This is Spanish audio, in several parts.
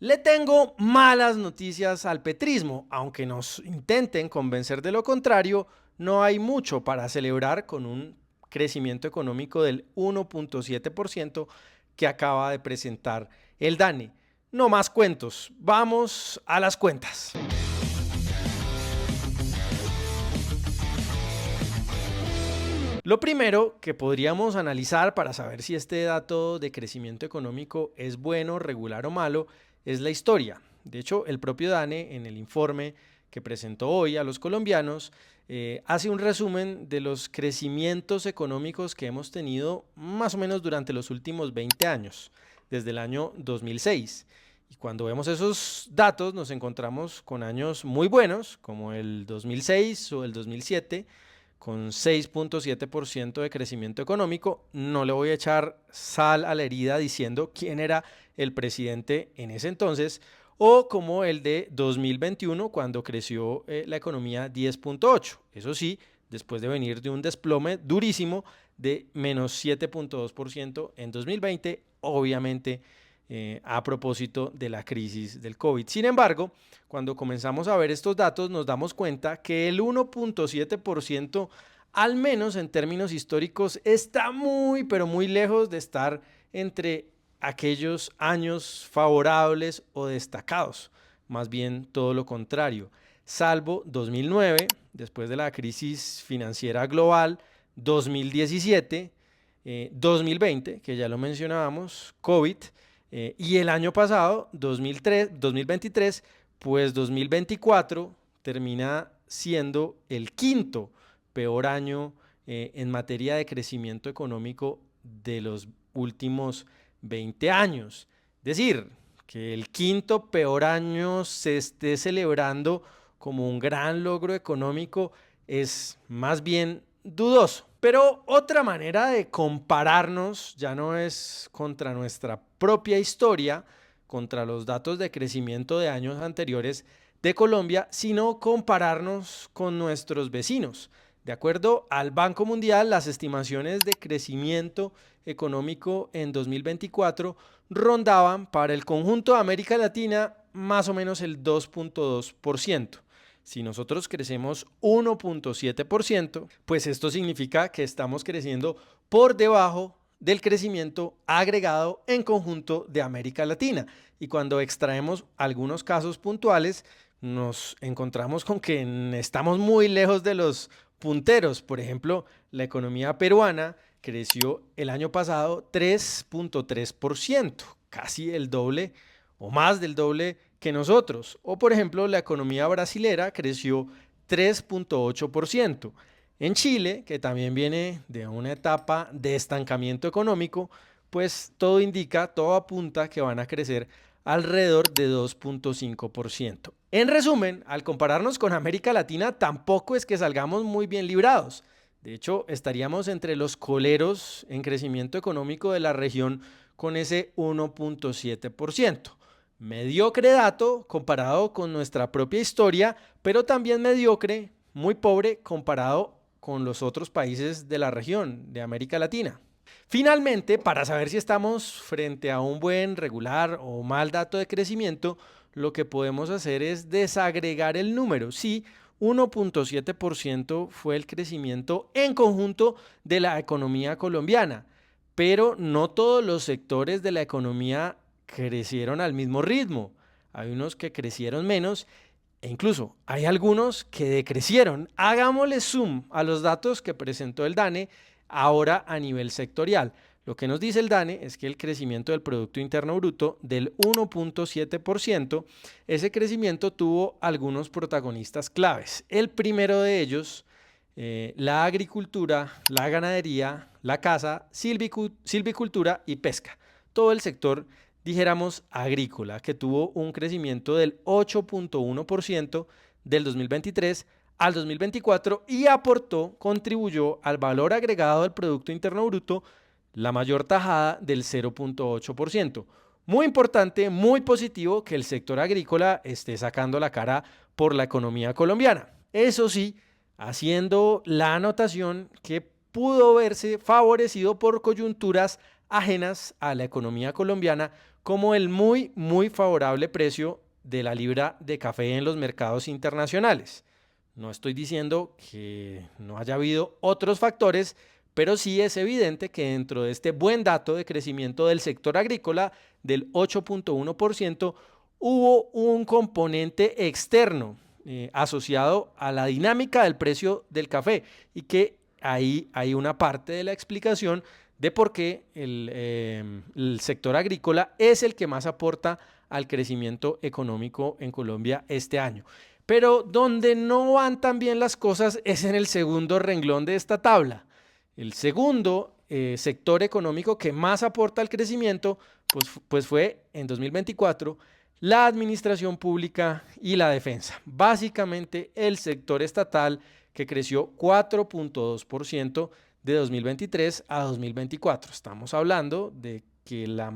Le tengo malas noticias al petrismo. Aunque nos intenten convencer de lo contrario, no hay mucho para celebrar con un crecimiento económico del 1.7% que acaba de presentar el DANE. No más cuentos, vamos a las cuentas. Lo primero que podríamos analizar para saber si este dato de crecimiento económico es bueno, regular o malo es la historia. De hecho, el propio DANE, en el informe que presentó hoy a los colombianos, hace un resumen de los crecimientos económicos que hemos tenido más o menos durante los últimos 20 años, desde el año 2006. Y cuando vemos esos datos nos encontramos con años muy buenos, como el 2006 o el 2007, con 6.7% de crecimiento económico. No le voy a echar sal a la herida diciendo quién era el presidente en ese entonces, o como el de 2021, cuando creció la economía 10.8%. Eso sí, después de venir de un desplome durísimo de menos 7.2% en 2020, obviamente a propósito de la crisis del COVID. Sin embargo, cuando comenzamos a ver estos datos nos damos cuenta que el 1.7%, al menos en términos históricos, está muy, pero muy lejos de estar entre aquellos años favorables o destacados. Más bien todo lo contrario. Salvo 2009, después de la crisis financiera global, 2017, 2020, que ya lo mencionábamos, COVID, y el año pasado, 2023, pues 2024 termina siendo el quinto peor año en materia de crecimiento económico de los últimos 20 años. Es decir, que el quinto peor año se esté celebrando como un gran logro económico es más bien dudoso. Pero otra manera de compararnos ya no es contra nuestra propia historia, contra los datos de crecimiento de años anteriores de Colombia, sino compararnos con nuestros vecinos. De acuerdo al Banco Mundial, las estimaciones de crecimiento económico en 2024 rondaban para el conjunto de América Latina más o menos el 2.2%. Si nosotros crecemos 1.7%, pues esto significa que estamos creciendo por debajo del crecimiento agregado en conjunto de América Latina. Y cuando extraemos algunos casos puntuales, nos encontramos con que estamos muy lejos de los punteros. Por ejemplo, la economía peruana creció el año pasado 3.3%, casi el doble o más del doble que nosotros. O por ejemplo, la economía brasilera creció 3.8%. En Chile, que también viene de una etapa de estancamiento económico, pues todo indica, todo apunta que van a crecer alrededor de 2.5%. En resumen, al compararnos con América Latina, tampoco es que salgamos muy bien librados. De hecho, estaríamos entre los coleros en crecimiento económico de la región con ese 1.7%. Mediocre dato comparado con nuestra propia historia, pero también mediocre, muy pobre comparado con los otros países de la región de América Latina. Finalmente, para saber si estamos frente a un buen, regular o mal dato de crecimiento, lo que podemos hacer es desagregar el número. Sí, 1.7% fue el crecimiento en conjunto de la economía colombiana, pero no todos los sectores de la economía crecieron al mismo ritmo. Hay unos que crecieron menos e incluso hay algunos que decrecieron. Hagámosle zoom a los datos que presentó el DANE ahora a nivel sectorial. Lo que nos dice el DANE es que el crecimiento del Producto Interno Bruto del 1.7%, ese crecimiento tuvo algunos protagonistas claves. El primero de ellos, la agricultura, la ganadería, la caza, silvicultura y pesca. Todo el sector, dijéramos, agrícola, que tuvo un crecimiento del 8.1% del 2023 al 2024 y contribuyó al valor agregado del Producto Interno Bruto la mayor tajada del 0.8%. Muy importante, muy positivo que el sector agrícola esté sacando la cara por la economía colombiana. Eso sí, haciendo la anotación que pudo verse favorecido por coyunturas ajenas a la economía colombiana, como el muy favorable precio de la libra de café en los mercados internacionales. No estoy diciendo que no haya habido otros factores, pero sí es evidente que dentro de este buen dato de crecimiento del sector agrícola del 8.1%, hubo un componente externo asociado a la dinámica del precio del café, y que ahí hay una parte de la explicación de por qué el sector agrícola es el que más aporta al crecimiento económico en Colombia este año. Pero donde no van tan bien las cosas es en el segundo renglón de esta tabla. El segundo sector económico que más aporta al crecimiento pues fue en 2024 la administración pública y la defensa. Básicamente el sector estatal, que creció 4.2% de 2023 a 2024. Estamos hablando de que la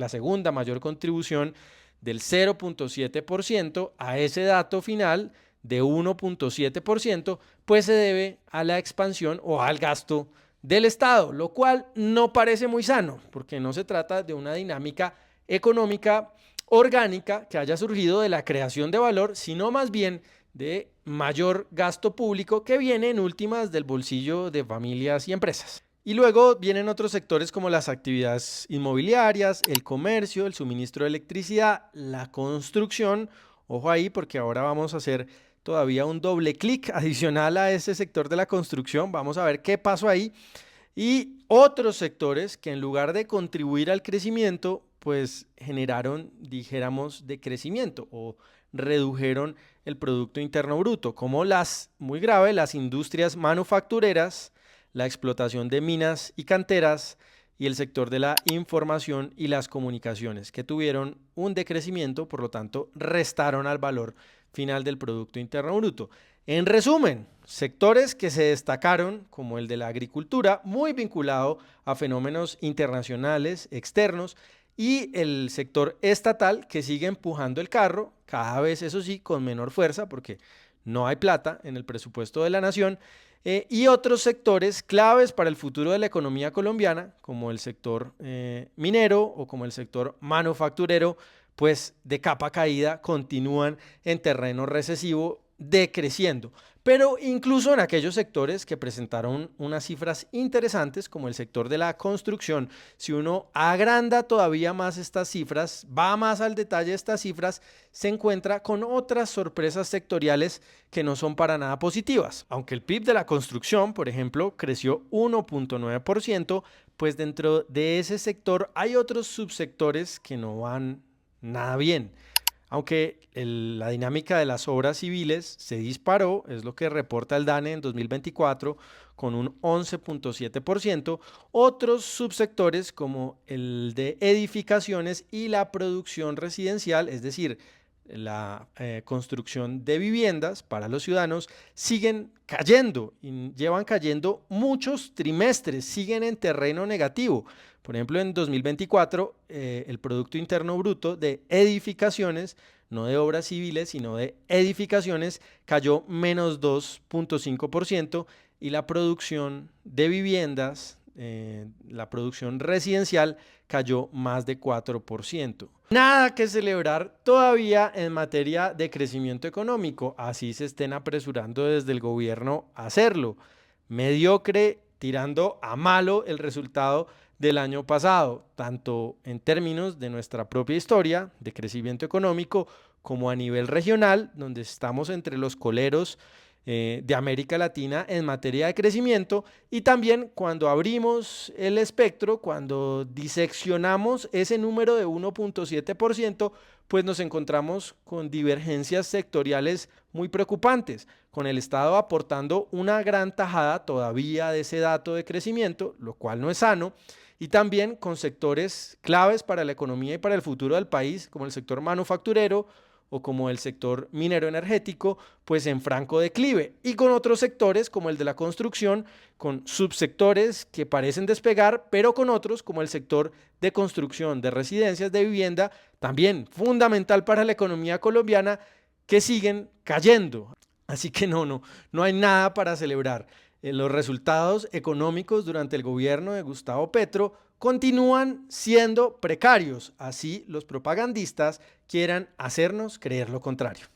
segunda mayor contribución del 0.7% a ese dato final de 1.7%, pues se debe a la expansión o al gasto del Estado, lo cual no parece muy sano, porque no se trata de una dinámica económica orgánica que haya surgido de la creación de valor, sino más bien de mayor gasto público que viene en últimas del bolsillo de familias y empresas. Y luego vienen otros sectores como las actividades inmobiliarias, el comercio, el suministro de electricidad, la construcción. Ojo ahí, porque ahora vamos a hacer todavía un doble clic adicional a ese sector de la construcción. Vamos a ver qué pasó ahí. Y otros sectores que en lugar de contribuir al crecimiento, pues generaron, dijéramos, decrecimiento o redujeron el Producto Interno Bruto, como muy grave, las industrias manufactureras, la explotación de minas y canteras y el sector de la información y las comunicaciones, que tuvieron un decrecimiento, por lo tanto, restaron al valor final del Producto Interno Bruto. En resumen, sectores que se destacaron, como el de la agricultura, muy vinculado a fenómenos internacionales, externos, y el sector estatal, que sigue empujando el carro, cada vez, eso sí, con menor fuerza, porque no hay plata en el presupuesto de la nación, y otros sectores claves para el futuro de la economía colombiana, como el sector minero o como el sector manufacturero, pues de capa caída continúan en terreno recesivo, decreciendo. Pero incluso en aquellos sectores que presentaron unas cifras interesantes, como el sector de la construcción, si uno agranda todavía más estas cifras, va más al detalle de estas cifras, se encuentra con otras sorpresas sectoriales que no son para nada positivas. Aunque el PIB de la construcción, por ejemplo, creció 1.9%, pues dentro de ese sector hay otros subsectores que no van nada bien. Aunque la dinámica de las obras civiles se disparó, es lo que reporta el DANE en 2024, con un 11.7%, otros subsectores como el de edificaciones y la producción residencial, es decir, la construcción de viviendas para los ciudadanos, siguen cayendo y llevan cayendo muchos trimestres, siguen en terreno negativo. Por ejemplo, en 2024, el Producto Interno Bruto de edificaciones, no de obras civiles, sino de edificaciones, cayó menos 2.5%, y la producción de viviendas, la producción residencial, cayó más de 4%. Nada que celebrar todavía en materia de crecimiento económico, así se estén apresurando desde el gobierno a hacerlo. Mediocre, tirando a malo el resultado del año pasado, tanto en términos de nuestra propia historia de crecimiento económico como a nivel regional, donde estamos entre los coleros de América Latina en materia de crecimiento. Y también cuando abrimos el espectro, cuando diseccionamos ese número de 1.7%, pues nos encontramos con divergencias sectoriales muy preocupantes, con el Estado aportando una gran tajada todavía de ese dato de crecimiento, lo cual no es sano, y también con sectores claves para la economía y para el futuro del país, como el sector manufacturero o como el sector minero energético, pues en franco declive, y con otros sectores como el de la construcción, con subsectores que parecen despegar, pero con otros como el sector de construcción de residencias de vivienda, también fundamental para la economía colombiana, que siguen cayendo. Así que no hay nada para celebrar. Los resultados económicos durante el gobierno de Gustavo Petro continúan siendo precarios, así los propagandistas quieran hacernos creer lo contrario.